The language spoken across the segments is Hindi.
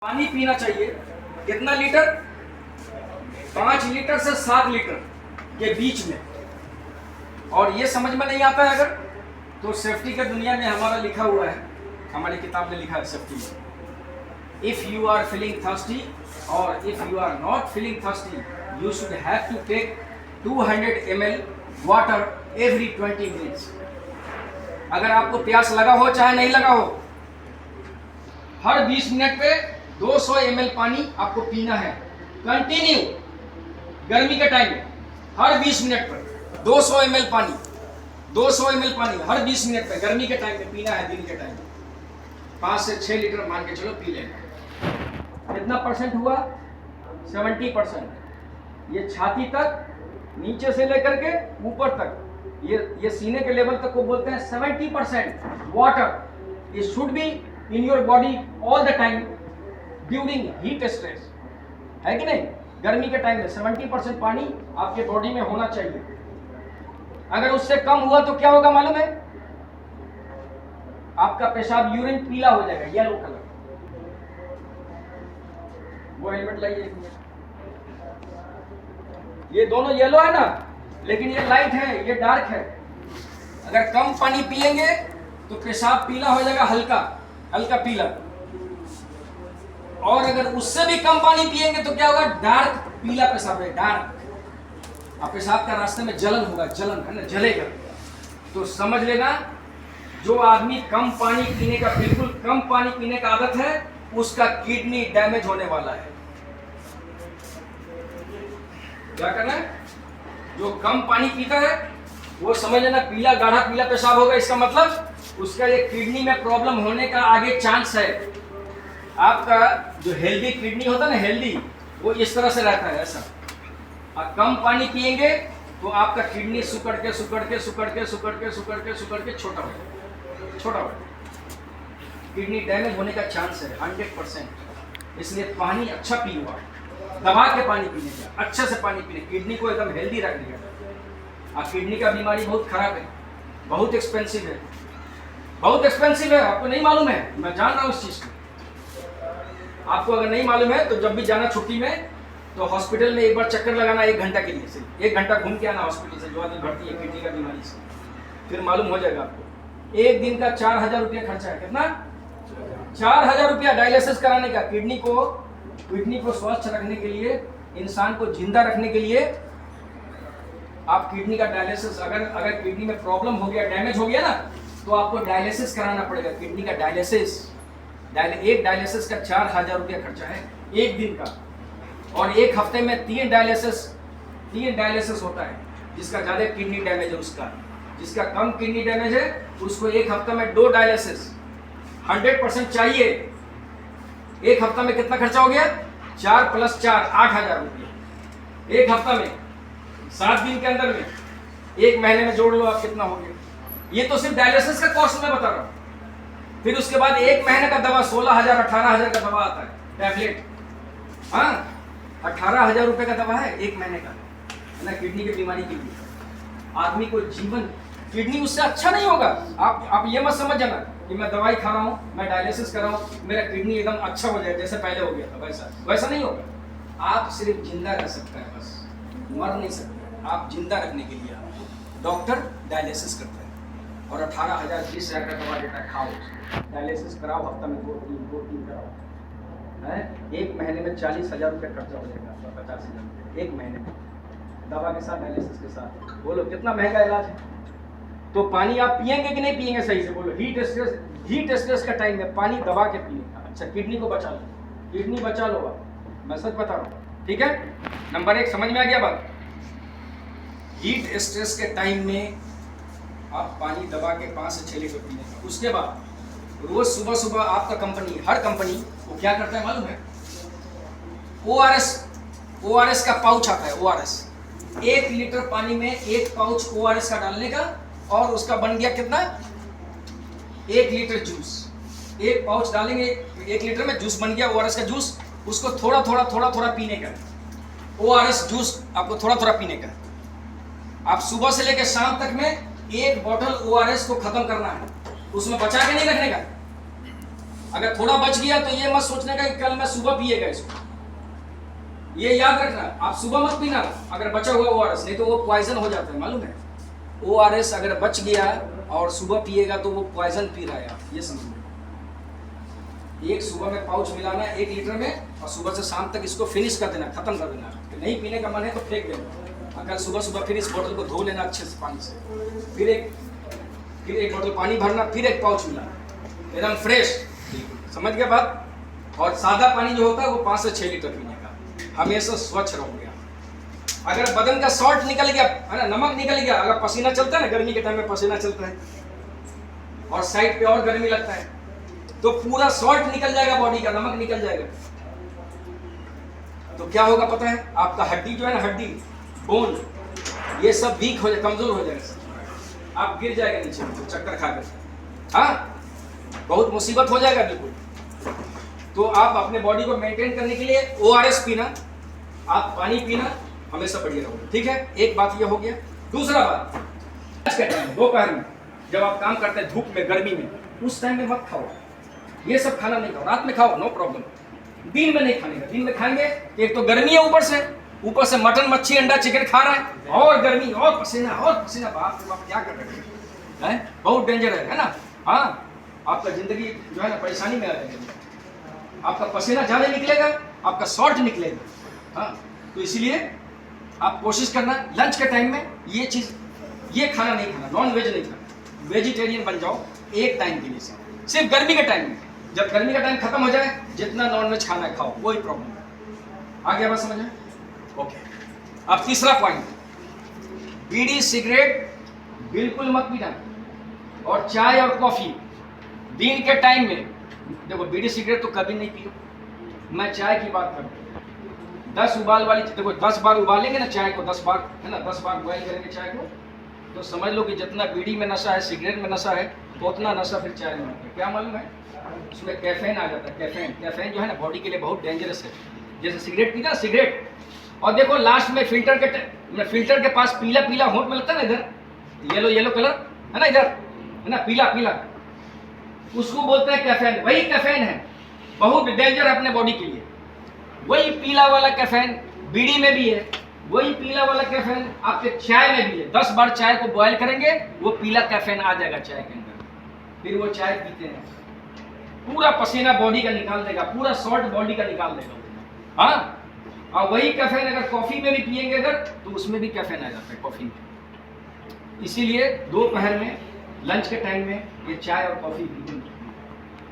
पानी पीना चाहिए कितना लीटर? 5 लीटर से 7 लीटर के बीच में। और ये समझ में नहीं आता है अगर, तो सेफ्टी के दुनिया में हमारा लिखा हुआ है, हमारी किताब में लिखा है सेफ्टी में, if you are feeling thirsty और if you are not feeling thirsty you should have to take 200 ml water every 20 minutes. अगर आपको प्यास लगा हो चाहे नहीं लगा हो, हर 20 मिनट पे 200 ml पानी आपको पीना है कंटिन्यू। गर्मी के टाइम में हर 20 मिनट पर 200 ml पानी, 200 ml पानी हर 20 मिनट पे गर्मी के टाइम में पीना है। दिन के टाइम में 5 से 6 लीटर मान के चलो पी लेना। कितना परसेंट हुआ? 70%। ये छाती तक, नीचे से लेकर के ऊपर तक, ये सीने के लेवल तक को बोलते हैं 70% water. It should be in your body all the time during heat stress, है कि नहीं? गर्मी के टाइम में 70% पानी आपके बॉडी में होना चाहिए। अगर उससे कम हुआ तो क्या होगा मालूम है? आपका पेशाब यूरिन पीला हो जाएगा, येलो कलर। वो हेलमेट लाइए। ये दोनों येलो है ना, लेकिन ये लाइट है, ये डार्क है। अगर कम पानी पिएंगे तो पेशाब पीला हो जाएगा, हल्का हल्का पीला। और अगर उससे भी कम पानी पिएंगे तो क्या होगा? डार्क पीला पेशाब है, डार्क। अब पेशाब का रास्ते में जलन होगा, जलन है ना, जलेगा। तो समझ लेना, जो आदमी कम पानी पीने का, बिल्कुल कम पानी पीने का आदत है, उसका किडनी डैमेज होने वाला है। क्या करना है? जो कम पानी पीता है वो समझ लेना पीला, गाढ़ा पीला पेशाब होगा। इसका मतलब उसका ये किडनी में प्रॉब्लम होने का आगे चांस है। आपका जो हेल्दी किडनी होता है ना, हेल्दी, वो इस तरह से रहता है, ऐसा। और कम पानी पिएंगे तो आपका किडनी सुकड़ के सुकड़ के सुकड़ के सुकड़ के सुकड़ के सुकड़ के छोटा हो जाएगा, छोटा हो जाएगा। किडनी डैमेज होने का चांस है 100%। इसलिए पानी अच्छा पियो, दबा के पानी पीने का, अच्छे से पानी पीने, किडनी को एकदम हेल्दी रखने का। और किडनी का बीमारी बहुत खराब है, बहुत एक्सपेंसिव है, बहुत एक्सपेंसिव है। आपको नहीं मालूम है, मैं जान रहा हूँ उस चीज़ को। आपको अगर नहीं मालूम है तो जब भी जाना छुट्टी में, तो हॉस्पिटल में एक बार चक्कर लगाना, 1 घंटा के लिए से, 1 घंटा घूम के आना हॉस्पिटल से, जो आदमी भर्ती है किडनी का बीमारी से, फिर मालूम हो जाएगा आपको। एक दिन का 4000 रुपया खर्चा है। कितना? 4000 रुपया डायलिसिस कराने का। किडनी को स्वस्थ रखने के लिए, इंसान को जिंदा रखने के लिए आप किडनी का डायलिसिस, अगर किडनी में प्रॉब्लम हो गया, डैमेज हो गया ना, तो आपको डायलिसिस कराना पड़ेगा। किडनी का डायलिसिस, एक डायलिसिस का 4000 रुपया खर्चा है एक दिन का। और एक हफ्ते में 3 डायलिसिस होता है। जिसका ज़्यादा किडनी डैमेज है उसका, जिसका कम किडनी डैमेज है उसको एक हफ्ते में 2 डायलिसिस 100% चाहिए। एक हफ्ता में कितना खर्चा हो गया? 4 + 4 8000 रुपये एक हफ्ता में। 7 दिन के अंदर में, 1 महीने में जोड़ लो आप कितना हो गया। ये तो सिर्फ डायलिसिस का कॉस्ट मैं बता रहा हूँ। फिर उसके बाद 1 महीने का दवा 16000 18000 का दवा आता है, टैबलेट। हाँ, 18000 रुपये का दवा है 1 महीने का, है ना, किडनी की बीमारी के लिए। आदमी को जीवन, किडनी उससे अच्छा नहीं होगा। आप ये मत समझ जाना कि मैं दवाई खा रहा हूँ, मैं डायलिसिस कर रहा हूँ, मेरा किडनी एकदम अच्छा हो जाए जैसे पहले हो गया था, वैसा नहीं होगा। आप सिर्फ जिंदा रह सकता है, बस मर नहीं सकते। आप जिंदा रखने के लिए डॉक्टर डायलिसिस करता है और 18000 20,000 का दवा देता है, खाओ, डायलिसिस कराओ, हफ्ता में 2-3 कराओ, है। 1 महीने में 40,000 रुपये खर्चा हो जाएगा आपका, 50,000 रुपये 1 महीने में, दवा के साथ, डायलिसिस के साथ। बोलो कितना महंगा इलाज है। तो पानी आप पिएंगे कि नहीं पिएंगे? सही से बोलो। हीट स्ट्रेस का टाइम में पानी दबा के पिएगा। अच्छा, किडनी को बचा लो, किडनी बचा लो आप, मैं सच बता रहा हूँ, ठीक है। नंबर 1 समझ में आ गया बात? हीट स्ट्रेस के टाइम में आप पानी दबा के 5 से 6 लीटर पीने का। उसके बाद रोज सुबह सुबह आपका कंपनी, हर कंपनी वो क्या करता है मालूम है? ORS का पाउच आता है। ORS 1 लीटर पानी में 1 पाउच ORS का डालने का, और उसका बन गया कितना? 1 लीटर जूस। 1 पाउच डालेंगे 1 लीटर में, जूस बन गया ORS का जूस। उसको थोड़ा थोड़ा पीने का। ORS जूस आपको थोड़ा थोड़ा पीने का। आप सुबह से लेकर शाम तक में 1 बॉटल ORS को खत्म करना है, उसमें बचा के नहीं रखने का। अगर थोड़ा बच गया तो ये मत सोचने का कि कल मैं सुबह पिएगा इसको, ये याद रखना। आप सुबह मत पीना अगर बचा हुआ ORS, नहीं तो वो पॉइजन हो जाता है, मालूम है। ORS अगर बच गया और सुबह पिएगा तो वो पॉइजन पी रहा है, आप ये समझ लो। एक सुबह में पाउच मिलाना 1 लीटर में, और सुबह से शाम तक इसको फिनिश कर देना, खत्म कर देना। नहीं पीने का मन है तो फेंक देना, अगर सुबह सुबह फिर इस बोतल को धो लेना अच्छे से पानी से, फिर एक बोतल पानी भरना, फिर एक पाउच मिलाना, एकदम फ्रेश। समझ गया बात। और सादा पानी जो होता है वो 5 से 6 लीटर पीने का, हमेशा स्वच्छ रहोगे। अगर बदन का सॉल्ट निकल गया है ना, नमक निकल गया, अगर पसीना चलता है ना, गर्मी के टाइम में पसीना चलता है और साइड पे और गर्मी लगता है, तो पूरा सॉल्ट निकल जाएगा बॉडी का, नमक निकल जाएगा। तो क्या होगा पता है, आपका हड्डी जो है ना, हड्डी बोन, ये सब वीक हो जाए, कमजोर हो जाएगा, आप गिर जाएगा नीचे चक्कर खाकर, हाँ बहुत मुसीबत हो जाएगा बिल्कुल। तो आप अपने बॉडी को मेंटेन करने के लिए ORS पीना, आप पानी पीना, हमेशा बढ़िया रहोगे, ठीक है। एक बात ये हो गया। दूसरा बात, दोपहर में जब आप काम करते हैं धूप में, गर्मी में, उस टाइम में मत खाओ, ये सब खाना नहीं खाओ। रात में खाओ, नो प्रॉब्लम, दिन में नहीं खाने का। दिन में खाएंगे एक तो गर्मी है, ऊपर से मटन, मच्छी, अंडा, चिकन खा रहे हैं, और गर्मी, और पसीना, बाप रे बाप, क्या कर रहे हैं, बहुत डेंजर है ना। हाँ, आपका जिंदगी जो है ना परेशानी में आ जाएगी, आपका पसीना ज्यादा निकलेगा, आपका सॉल्ट निकलेगा। हाँ, तो इसलिए आप कोशिश करना लंच के टाइम में ये खाना नहीं खाना, नॉन वेज नहीं खाना, वेजिटेरियन बन जाओ एक टाइम के लिए, सिर्फ गर्मी के टाइम में। जब गर्मी का टाइम खत्म हो जाए, जितना नॉन वेज खाना है खाओ, कोई प्रॉब्लम नहीं। आ गया बात समझ में? ओके। अब तीसरा पॉइंट, बीड़ी सिगरेट बिल्कुल मत पीना, और चाय और कॉफी दिन के टाइम में। देखो, बीड़ी सिगरेट तो कभी नहीं पियो, मैं चाय की बात करूँ, 10 उबाल वाली, देखो 10 बार उबालेंगे ना चाय को, 10 बार है ना, 10 बार बॉयल करेंगे चाय को, तो समझ लो कि जितना बीड़ी में नशा है, सिगरेट में नशा है, तो उतना नशा फिर चाय में होता है। क्या मालूम है, उसमें कैफीन आ जाता है। कैफीन जो है ना बॉडी के लिए बहुत डेंजरस है। जैसे सिगरेट पीता सिगरेट, और देखो लास्ट में फिल्टर के पास पीला पीला होंठ में लगता है ना, इधर येलो कलर है ना, इधर है ना पीला, उसको बोलते हैं कैफीन। वही कैफीन है, बहुत डेंजर है अपने बॉडी के लिए। वही पीला वाला कैफीन बीड़ी में भी है, वही पीला वाला कैफीन आपके चाय में भी है। 10 बार चाय को बॉयल करेंगे, वो पीला कैफीन आ जाएगा चाय के अंदर, फिर वो चाय पीते हैं, पूरा पसीना बॉडी का निकाल देगा, पूरा सॉल्ट बॉडी का निकाल देगा। हाँ, और वही कैफीन अगर कॉफी में भी पिएंगे अगर, तो उसमें भी कैफीन आ जाता है कॉफी में। इसीलिए दोपहर में, लंच के टाइम में ये चाय और कॉफी बिल्कुल।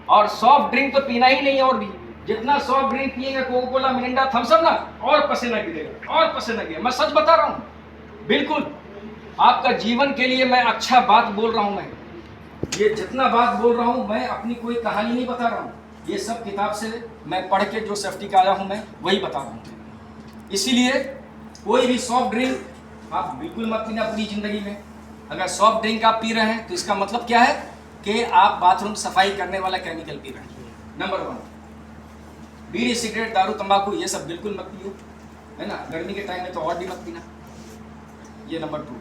और सॉफ्ट ड्रिंक तो पीना ही नहीं, और भी जितना सॉफ्ट ड्रिंक पिएंगे, Coca Cola, Mirinda, Thums Up ना, और पसीना गिरेगा, और पसीना गिरेगा। मैं सच बता रहा हूँ, बिल्कुल आपका जीवन के लिए मैं अच्छा बात बोल रहा हूँ। मैं ये जितना बात बोल रहा हूँ, मैं अपनी कोई कहानी नहीं बता रहा हूँ, ये सब किताब से मैं पढ़ के जो सेफ्टी का आया हूँ, मैं वही बता रहा हूँ। इसीलिए कोई भी सॉफ्ट ड्रिंक आप बिल्कुल मत पीना पूरी जिंदगी में। अगर सॉफ्ट ड्रिंक आप पी रहे हैं तो इसका मतलब क्या है कि आप बाथरूम सफाई करने वाला केमिकल पी रहे हैं। नंबर 1, बीड़ी, सिगरेट, दारू, तंबाकू ये सब बिल्कुल मत पियो, है ना। गर्मी के टाइम में तो और भी मत पीना, ये नंबर 2।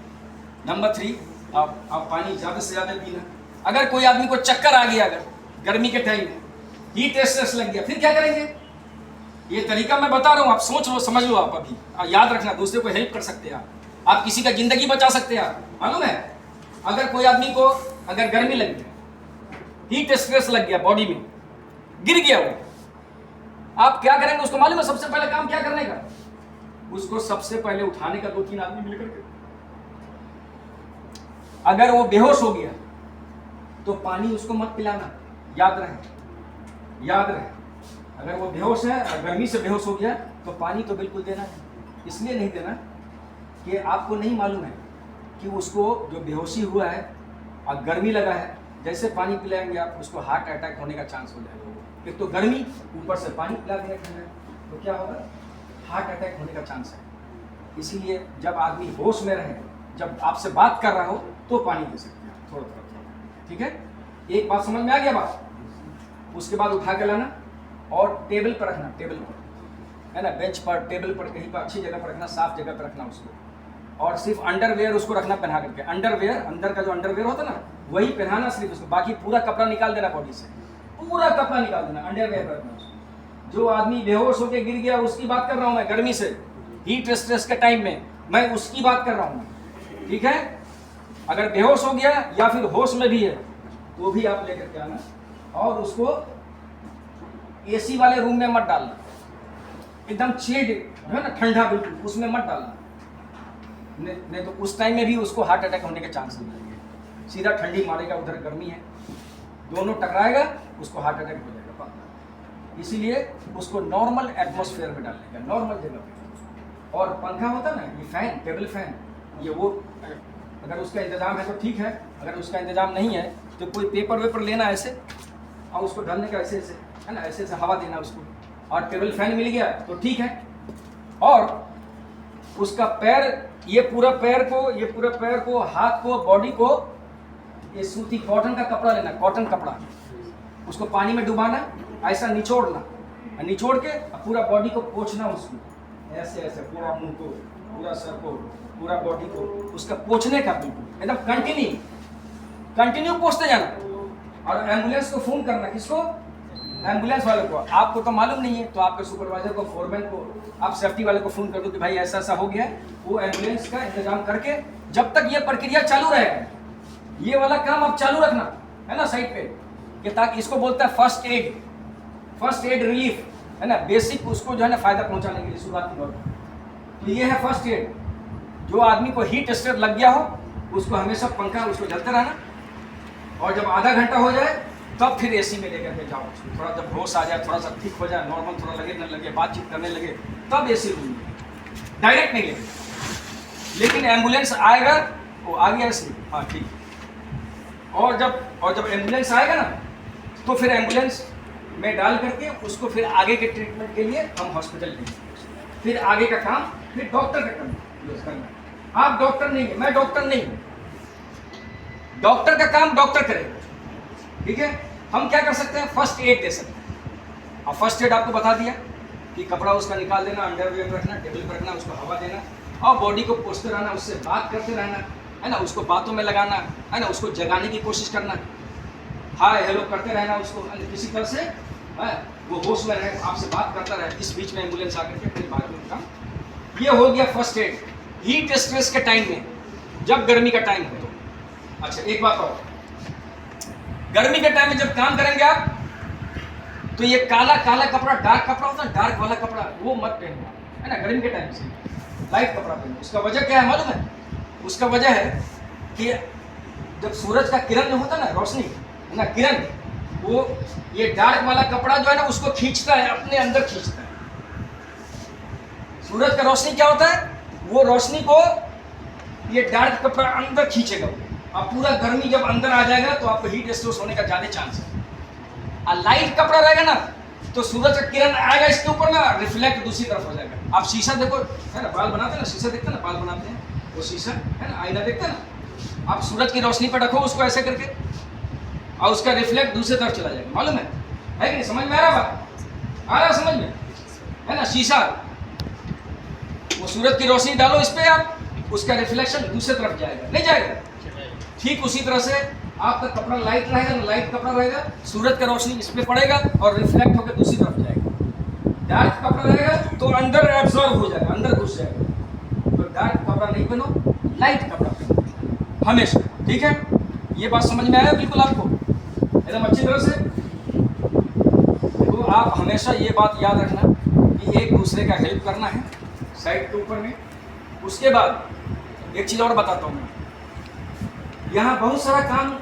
नंबर 3, आप पानी ज़्यादा से ज़्यादा पीना। अगर कोई आदमी को चक्कर आ गया, अगर गर्मी के टाइम में हीट स्ट्रेस लग गया, फिर क्या करेंगे? ये तरीका मैं बता रहा हूँ, आप सोच लो, समझ लो। आप अभी याद रखना, दूसरे को हेल्प कर सकते हैं आप किसी का जिंदगी बचा सकते हैं आप, मालूम है। अगर कोई आदमी को अगर गर्मी लग गया, हीट स्ट्रेस लग गया, बॉडी में गिर गया वो, आप क्या करेंगे? उसको मालूम है सबसे पहले काम क्या करने का? उसको सबसे पहले उठाने का 2-3 आदमी मिलकर के। अगर वो बेहोश हो गया तो पानी उसको मत पिलाना, याद रहे। अगर वो बेहोश है और गर्मी से बेहोश हो गया तो पानी तो बिल्कुल देना है। इसलिए नहीं देना कि आपको नहीं मालूम है कि उसको जो बेहोशी हुआ है और गर्मी लगा है, जैसे पानी पिलाएंगे आप, उसको हार्ट अटैक होने का चांस हो जाएगा। एक तो गर्मी, ऊपर से पानी पिला देना ठंडा, तो क्या होगा? हार्ट अटैक होने का चांस है। इसीलिए जब आदमी होश में रहे, जब आपसे बात कर रहा हो, तो पानी दे सकते हैं थोड़ा। ठीक है, एक बात समझ में आ गया बात? उसके बाद उठा के लाना और टेबल पर रखना, टेबल पर है ना, बेंच पर, टेबल पर, कहीं पर अच्छी जगह पर रखना, साफ जगह पर रखना उसको। और सिर्फ अंडरवेयर उसको रखना पहना करके, अंडरवेयर, अंदर का जो अंडरवेयर होता है ना, वही पहनाना सिर्फ उसको, बाकी पूरा कपड़ा निकाल देना बॉडी से, पूरा पूरा कपड़ा निकाल देना, अंडरवेयर रखना उसको। जो आदमी बेहोश होकर गिर गया उसकी बात कर रहा हूँ मैं, गर्मी से, हीट स्ट्रेस के टाइम में मैं उसकी बात कर रहा हूँ, ठीक है। अगर बेहोश हो गया या फिर होश में भी है तो भी आप लेकर के आना, और उसको एसी वाले रूम में मत डालना, एकदम चिल्ड जो है ना, ठंडा बिल्कुल, उसमें मत डालना, नहीं तो उस टाइम में भी उसको हार्ट अटैक होने के चांस नहीं रहेंगे। सीधा ठंडी मारेगा, उधर गर्मी है, दोनों टकराएगा, उसको हार्ट अटैक हो जाएगा पक्का। इसीलिए उसको नॉर्मल एटमॉस्फेयर में डालने का, नॉर्मल जगह पे। और पंखा होता है ना, ये फैन, टेबल फैन, ये वो अगर उसका इंतजाम है तो ठीक है, अगर उसका इंतजाम नहीं है तो कोई पेपर वेपर लेना ऐसे और उसको डालने का ऐसे ऐसे, है ना, ऐसे ऐसे हवा देना उसको, और टेबल फैन मिल गया तो ठीक है। और उसका पैर, ये पूरा पैर को, हाथ को, बॉडी को, ये सूती कॉटन का कपड़ा लेना, कॉटन कपड़ा, उसको पानी में डुबाना, ऐसा निचोड़ना, निचोड़ के पूरा बॉडी को पोंछना उसको, ऐसे ऐसे पूरा मुंह को, पूरा सर को, पूरा बॉडी को, उसका पोंछने का बिल्कुल एकदम कंटिन्यू पोंछते जाना। और एम्बुलेंस को फोन करना, किसको? एम्बुलेंस वाले को। आपको तो मालूम नहीं है तो आपके सुपरवाइजर को, फोरमैन को, आप सेफ्टी वाले को फोन कर दो कि भाई ऐसा ऐसा हो गया है, वो एम्बुलेंस का इंतजाम करके, जब तक ये प्रक्रिया चालू रहेगा, ये वाला काम आप चालू रखना है ना साइड पे, कि ताकि इसको बोलता है फर्स्ट एड रिलीफ, है ना, बेसिक उसको जो है ना फायदा पहुंचाने के लिए शुरुआती दौर में। तो ये है फर्स्ट एड। जो आदमी को हीट स्ट्रेस लग गया हो उसको हमेशा पंखा उसको झलते रहना, और जब आधा घंटा हो जाए तब फिर एसी में लेकर के जाओ उसको, थोड़ा जब होश आ जाए, थोड़ा सा ठीक हो जाए, नॉर्मल थोड़ा लगे न लगे, बातचीत करने लगे, तब एसी रूम में, डायरेक्ट नहीं लेके। लेकिन एम्बुलेंस आएगा, वो आ गया एसी, हाँ ठीक। और जब एम्बुलेंस आएगा ना तो फिर एम्बुलेंस में डाल करके उसको फिर आगे के ट्रीटमेंट के लिए हम हॉस्पिटल भेजेंगे। फिर आगे का काम फिर डॉक्टर का करना। आप डॉक्टर नहीं है, मैं डॉक्टर नहीं हूँ, डॉक्टर का काम डॉक्टर करेगा, ठीक है। हम क्या कर सकते हैं? फर्स्ट एड दे सकते हैं। और फर्स्ट एड आपको बता दिया कि कपड़ा उसका निकाल देना, अंडरवियर रखना, टेबल पर रखना, उसको हवा देना, और बॉडी को पोंछते रहना, उससे बात करते रहना, है ना, उसको बातों में लगाना, है ना, उसको जगाने की कोशिश करना, हाय हेलो करते रहना उसको, किसी तरह से है वो होश में रहे, आपसे बात करता रहे। इस बीच में एम्बुलेंस आकर के अपनी बात में काम। ये हो गया फर्स्ट एड हीट स्ट्रेस के टाइम में, जब गर्मी का टाइम हो तो। अच्छा एक बात और, गर्मी के टाइम में जब काम करेंगे आप तो ये काला काला कपड़ा, डार्क कपड़ा होता है, डार्क वाला कपड़ा वो मत पहनना, है ना, गर्मी के टाइम से लाइट कपड़ा पहनो। उसका वजह क्या है मालूम है? उसका वजह है कि जब सूरज का किरण जो होता है ना, रोशनी है ना, किरण, वो ये डार्क वाला कपड़ा जो है ना उसको खींचता है, अपने अंदर खींचता है। सूरज का रोशनी क्या होता है? वो रोशनी को ये डार्क कपड़ा अंदर खींचेगा, और पूरा गर्मी जब अंदर आ जाएगा तो आपको हीट स्ट्रेस होने का ज्यादा चांस है। और लाइट कपड़ा रहेगा ना तो सूरज का किरण आएगा इसके ऊपर ना, रिफ्लेक्ट दूसरी तरफ हो जाएगा। आप शीशा देखो, है ना, बाल बनाते हैं ना, शीशा देखते हैं ना, बाल बनाते हैं, वो शीशा है ना, आईना देखते हैं ना, आप सूरज की रोशनी पर रखो उसको ऐसे करके, और उसका रिफ्लेक्ट दूसरी तरफ चला जाएगा, मालूम है कि नहीं? समझ में आ रहा बात? आ रहा समझ में, है ना? शीशा, वो सूरज की रोशनी डालो इस पे, आप उसका रिफ्लेक्शन दूसरी तरफ जाएगा, नहीं जाएगा? ठीक उसी तरह से आपका कपड़ा लाइट रहेगा ना, लाइट कपड़ा रहेगा, सूरज का रोशनी इस पे पड़ेगा और रिफ्लेक्ट होकर दूसरी तरफ जाएगा। डार्क कपड़ा रहेगा तो अंदर एब्जॉर्ब हो जाएगा, अंदर घुस जाएगा। तो डार्क कपड़ा नहीं पहनो, लाइट कपड़ा पहनो हमेशा, ठीक है? ये बात समझ में आया बिल्कुल आपको एकदम अच्छी तरह से? तो आप हमेशा ये बात याद रखना कि एक दूसरे का हेल्प करना है साइड के ऊपर में। उसके बाद एक चीज़ और बताता हूँ मैं, यहाँ बहुत सारा काम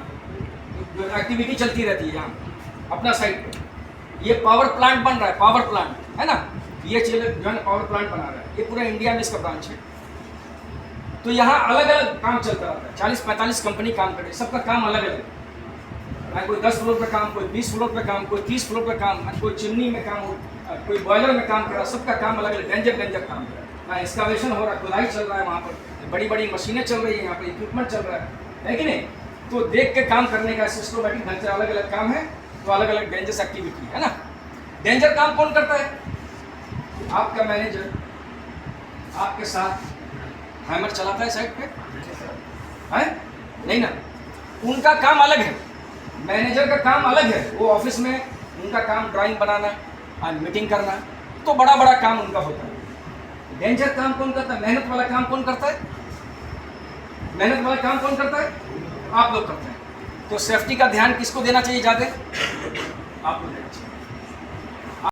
एक्टिविटी चलती रहती है यहाँ अपना साइड पे। ये पावर प्लांट बन रहा है, पावर प्लांट है ना, ये जो है पावर प्लांट बना रहा है, ये पूरा इंडिया में इसका ब्रांच है। तो यहाँ अलग अलग काम चलता रहता है, 40-45 कंपनी काम कर रही है, सबका काम अलग अलग है। कोई 10 फ्लोर पे काम, कोई 20 फ्लोर पे काम, कोई 30 फ्लोर पे काम, कोई चिमनी में काम, कोई बॉयलर में काम कर रहा है, सबका काम अलग अलग, डेंजर काम कर रहा है। एक्सकावेशन हो रहा है, खुदाई चल रहा है, वहाँ पर बड़ी बड़ी मशीनें चल रही है, यहाँ पर इक्विपमेंट चल रहा है कि नहीं? तो देख के काम करने का सिस्टमेटिक ढंग से अलग अलग काम है, तो अलग अलग डेंजरस एक्टिविटी है ना। डेंजर काम कौन करता है? आपका मैनेजर आपके साथ हैमर चलाता है साइड पे, है नहीं ना? उनका काम अलग है, मैनेजर का काम अलग है। वो ऑफिस में उनका काम ड्राइंग बनाना और मीटिंग करना, तो बड़ा बड़ा काम उनका होता है। डेंजर काम कौन करता है? मेहनत वाला काम कौन करता है? मेहनत वाला काम कौन करता है? आप लोग करते हैं। तो सेफ्टी का ध्यान किसको देना चाहिए ज़्यादा? आप लोग देना चाहिए।